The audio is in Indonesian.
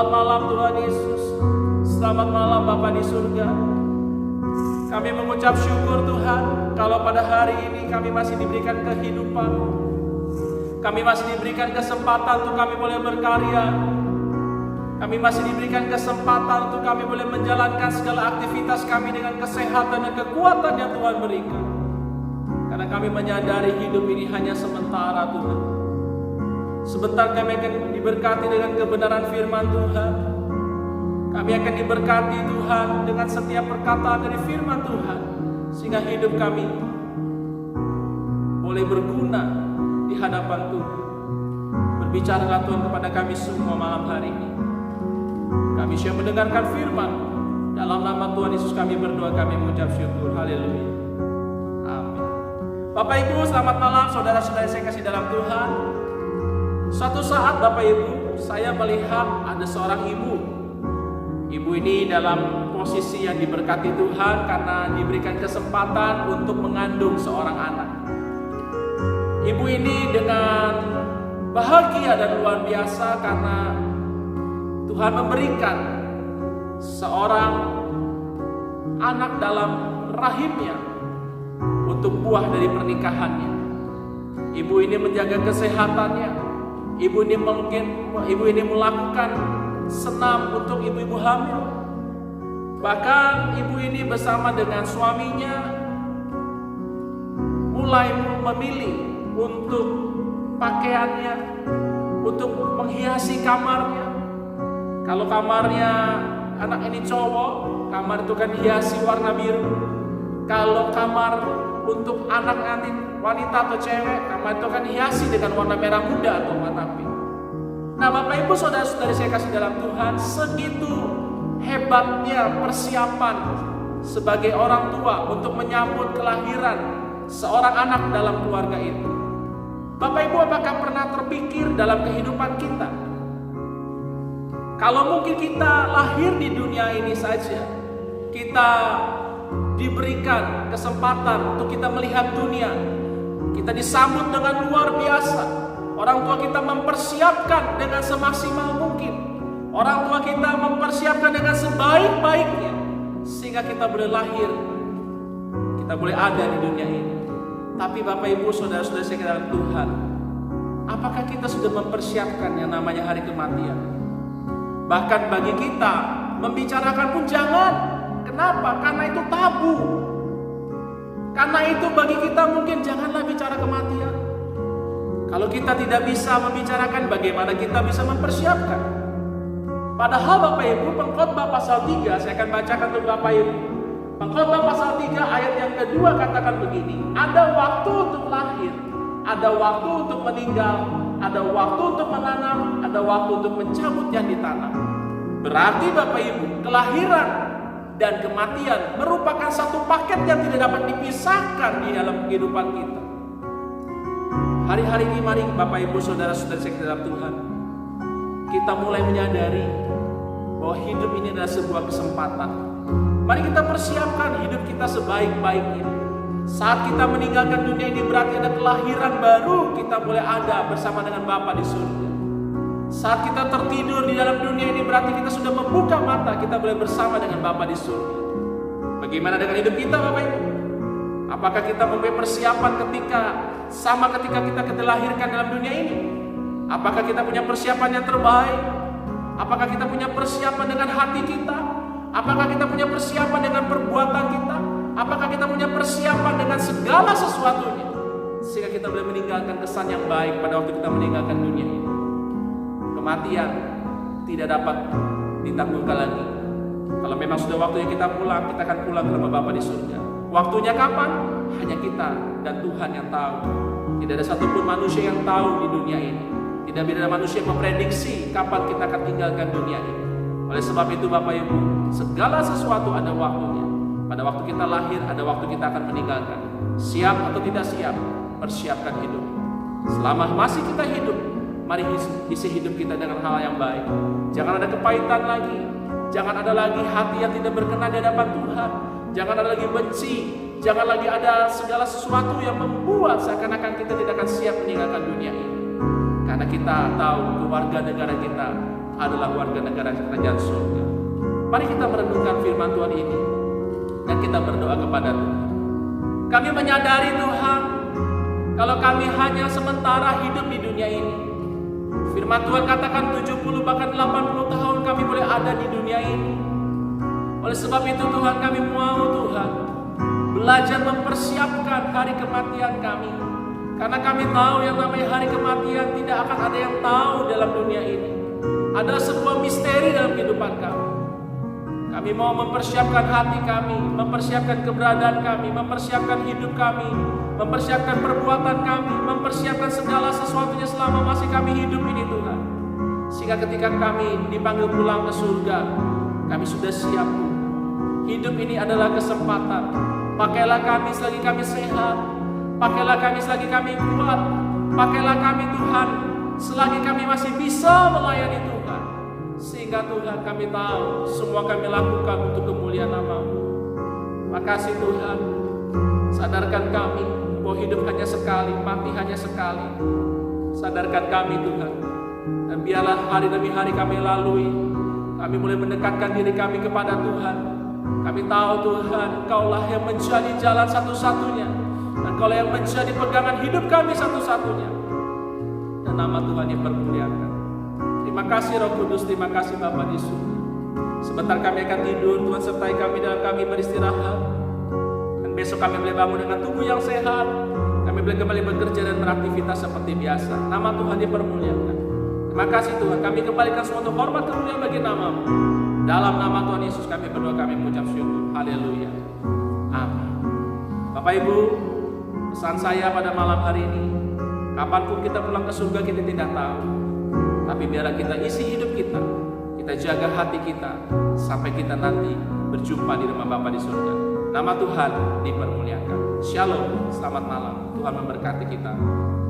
Selamat malam Tuhan Yesus. Selamat malam Bapa di surga. Kami mengucap syukur Tuhan, kalau pada hari ini kami masih diberikan kehidupan, kami masih diberikan kesempatan untuk kami boleh berkarya, kami masih diberikan kesempatan untuk kami boleh menjalankan segala aktivitas kami dengan kesehatan dan kekuatan yang Tuhan berikan. Karena kami menyadari hidup ini hanya sementara Tuhan. Sebentar kami akan diberkati dengan kebenaran firman Tuhan. Kami akan diberkati Tuhan dengan setiap perkataan dari firman Tuhan, sehingga hidup kami boleh berguna di hadapan Tuhan. Berbicaralah Tuhan kepada kami semua malam hari ini. Kami siap mendengarkan firman. Dalam nama Tuhan Yesus kami berdoa, kami mengucap syukur. Haleluya. Amin. Bapak Ibu, selamat malam saudara-saudara saya kasih dalam Tuhan. Suatu saat Bapak Ibu, saya melihat ada seorang ibu. Ibu ini dalam posisi yang diberkati Tuhan karena diberikan kesempatan untuk mengandung seorang anak. Ibu ini dengan bahagia dan luar biasa karena Tuhan memberikan seorang anak dalam rahimnya untuk buah dari pernikahannya. Ibu ini menjaga kesehatannya. Ibu ini melakukan senam untuk ibu-ibu hamil. Bahkan ibu ini bersama dengan suaminya mulai memilih untuk pakaiannya, untuk menghiasi kamarnya. Kalau kamarnya anak ini cowok, kamar itu kan hiasi warna biru. Kalau kamar untuk anak nanti wanita atau cewek, kamar itu kan hiasi dengan warna merah muda atau warna pink. Nah Bapak Ibu saudara-saudari saya kasih dalam Tuhan, segitu hebatnya persiapan sebagai orang tua untuk menyambut kelahiran seorang anak dalam keluarga itu. Bapak Ibu, apakah pernah terpikir dalam kehidupan kita, kalau mungkin kita lahir di dunia ini saja, kita diberikan kesempatan untuk kita melihat dunia, kita disambut dengan luar biasa. Orang tua kita mempersiapkan dengan semaksimal mungkin. Orang tua kita mempersiapkan dengan sebaik-baiknya, sehingga kita boleh lahir, kita boleh ada di dunia ini. Tapi Bapak Ibu saudara-saudara saya dalam Tuhan, apakah kita sudah mempersiapkan yang namanya hari kematian? Bahkan bagi kita membicarakan pun jangan. Kenapa? Karena itu tabu. Karena itu bagi kita mungkin janganlah bicara kematian. Kalau kita tidak bisa membicarakan, bagaimana kita bisa mempersiapkan? Padahal Bapak Ibu, Pengkhotbah pasal 3, saya akan bacakan untuk Bapak Ibu. Pengkhotbah pasal 3 ayat yang kedua katakan begini: ada waktu untuk lahir, ada waktu untuk meninggal, ada waktu untuk menanam, ada waktu untuk mencabut yang ditanam. Berarti Bapak Ibu, kelahiran dan kematian merupakan satu paket yang tidak dapat dipisahkan di dalam kehidupan kita. Hari-hari ini mari Bapak Ibu saudara-saudara saya dalam Tuhan, kita mulai menyadari bahwa hidup ini adalah sebuah kesempatan. Mari kita persiapkan hidup kita sebaik-baiknya. Saat kita meninggalkan dunia ini berarti ada kelahiran baru, kita boleh ada bersama dengan Bapa di surga. Saat kita tertidur di dalam dunia ini berarti kita sudah membuka mata, kita boleh bersama dengan Bapa di surga. Bagaimana dengan hidup kita Bapak Ibu? Apakah kita mempunyai persiapan ketika kita dilahirkan dalam dunia ini? Apakah kita punya persiapan yang terbaik? Apakah kita punya persiapan dengan hati kita? Apakah kita punya persiapan dengan perbuatan kita? Apakah kita punya persiapan dengan segala sesuatunya, sehingga kita boleh meninggalkan kesan yang baik pada waktu kita meninggalkan dunia ini? Kematian tidak dapat ditangguhkan lagi. Kalau memang sudah waktunya kita pulang, kita akan pulang ke rumah Bapa di surga. Waktunya kapan? Hanya kita dan Tuhan yang tahu. Tidak ada satupun manusia yang tahu di dunia ini. Tidak ada manusia yang memprediksi kapan kita akan tinggalkan dunia ini. Oleh sebab itu Bapak Ibu, segala sesuatu ada waktunya. Pada waktu kita lahir, ada waktu kita akan meninggalkan. Siap atau tidak siap, persiapkan hidup. Selama masih kita hidup, mari isi hidup kita dengan hal yang baik. Jangan ada kepahitan lagi. Jangan ada lagi hati yang tidak berkenan di hadapan Tuhan. Jangan ada lagi benci. Jangan lagi ada segala sesuatu yang membuat seakan-akan kita tidak akan siap meninggalkan dunia ini. Karena kita tahu keluarga negara kita adalah warga negara kerajaan surga. Mari kita merenungkan firman Tuhan ini dan kita berdoa kepada Tuhan. Kami menyadari Tuhan, kalau kami hanya sementara hidup di dunia ini. Firman Tuhan katakan 70 bahkan 80 tahun kami boleh ada di dunia ini. Oleh sebab itu Tuhan, kami mau Tuhan belajar mempersiapkan hari kematian kami. Karena kami tahu yang namanya hari kematian tidak akan ada yang tahu dalam dunia ini. Adalah sebuah misteri dalam kehidupan kami. Kami mau mempersiapkan hati kami, mempersiapkan keberadaan kami, mempersiapkan hidup kami, mempersiapkan perbuatan kami, mempersiapkan segala sesuatunya selama masih kami hidup ini Tuhan. Sehingga ketika kami dipanggil pulang ke surga, kami sudah siap. Hidup ini adalah kesempatan. Pakailah kami selagi kami sehat, pakailah kami selagi kami kuat, pakailah kami Tuhan selagi kami masih bisa melayani Tuhan. Sehingga Tuhan kami tahu semua kami lakukan untuk kemuliaan nama-Mu. Makasih Tuhan, sadarkan kami bahwa hidup hanya sekali, mati hanya sekali. Sadarkan kami Tuhan, dan biarlah hari demi hari kami lalui, kami mulai mendekatkan diri kami kepada Tuhan. Kami tahu Tuhan, Engkau-lah yang menjadi jalan satu-satunya, dan Engkau-lah yang menjadi pegangan hidup kami satu-satunya. Dan nama Tuhan dipermuliakan. Terima kasih Roh Kudus, terima kasih Bapa di surga. Sebentar kami akan tidur, Tuhan sertai kami dalam kami beristirahat. Dan besok kami boleh bangun dengan tubuh yang sehat. Kami boleh kembali bekerja dan beraktivitas seperti biasa. Nama Tuhan dipermuliakan. Terima kasih Tuhan, kami kembalikan semua untuk hormat kemuliaan bagi nama-Mu. Dalam nama Tuhan Yesus kami berdoa, kami mengucap syukur. Haleluya. Amin. Bapak Ibu, pesan saya pada malam hari ini, kapanpun kita pulang ke surga kita tidak tahu. Tapi biarlah kita isi hidup kita jaga hati kita sampai kita nanti berjumpa di rumah Bapa di surga. Nama Tuhan dipermuliakan. Shalom, selamat malam. Tuhan memberkati kita.